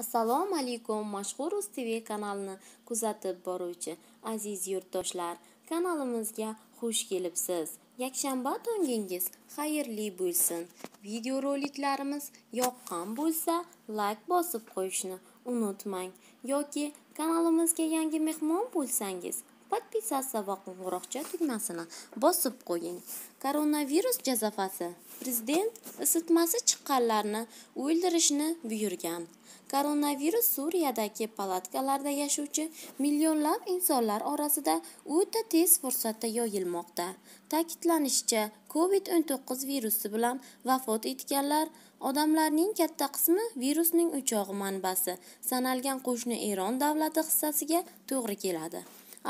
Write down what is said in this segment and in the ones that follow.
Assalomu alaykum, Mashhur Rus TV kanalini kuzatib boruvchi aziz yurtdoshlar, kanalimizga xush kelibsiz. Yakshanba tongingiz xayrli bo'lsin. Videoroliklarimiz yoqqan bo'lsa, like bosib qo'yishni unutmang. Yoki kanalimizga yangi mehmon bo'lsangiz, podpisatsiya va qo'ng'iroqcha tugmasini bosib qo'ying. Koronavirus jazafasi. Prezident isitmasi chiqqanlarni o'ldirishni buyurgan. Koronavirus Suriyadagi palatkalarda yashovchi millionlab insonlar orasida o'ta tez fursatda yoyilmoqda. Ta'kidlanishicha, COVID-19 virusi bilan vafot etganlar odamlarning katta qismi virusning o'chog'i manbasi sanalgan qo'shni Eron davlati hissasiga to'g'ri keladi.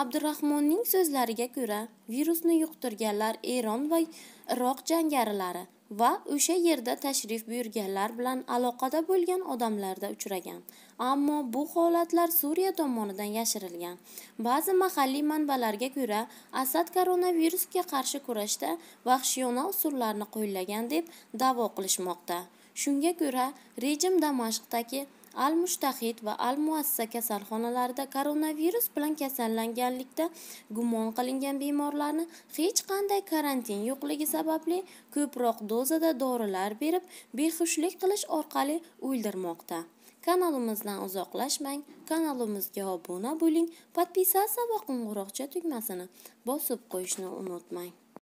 Abdurahmonning so'zlariga ko'ra, virusni yuqtirganlar Eron va Iroq jangarilari va o'sha yerda tashrif buyurganlar bilan aloqada bo'lgan odamlarda uchragan. Ammo bu holatlar Suriya tomonidan yashirilgan. Ba'zi mahalliy manbalarga ko'ra, Asad koronavirusga qarshi kurashda vahshiyona usullarni qo'llagan deb da'vo qilishmoqda. Shunga ko'ra, rejim Damashqdagi Al-Mushtahid va Al-Muassa kasalxonalarida koronavirus bilan kasallanganlikda gumon qilingan bemorlarni hech qanday karantin yo'qligi sababli ko'proq dozada dorilar berib, behushlik qilish orqali o'ldirmoqda. Kanalimizdan uzoqlashmang, kanalimizga obuna bo'ling, podpisatsiya va qo'ng'iroqcha tugmasini bosib qo'yishni unutmang.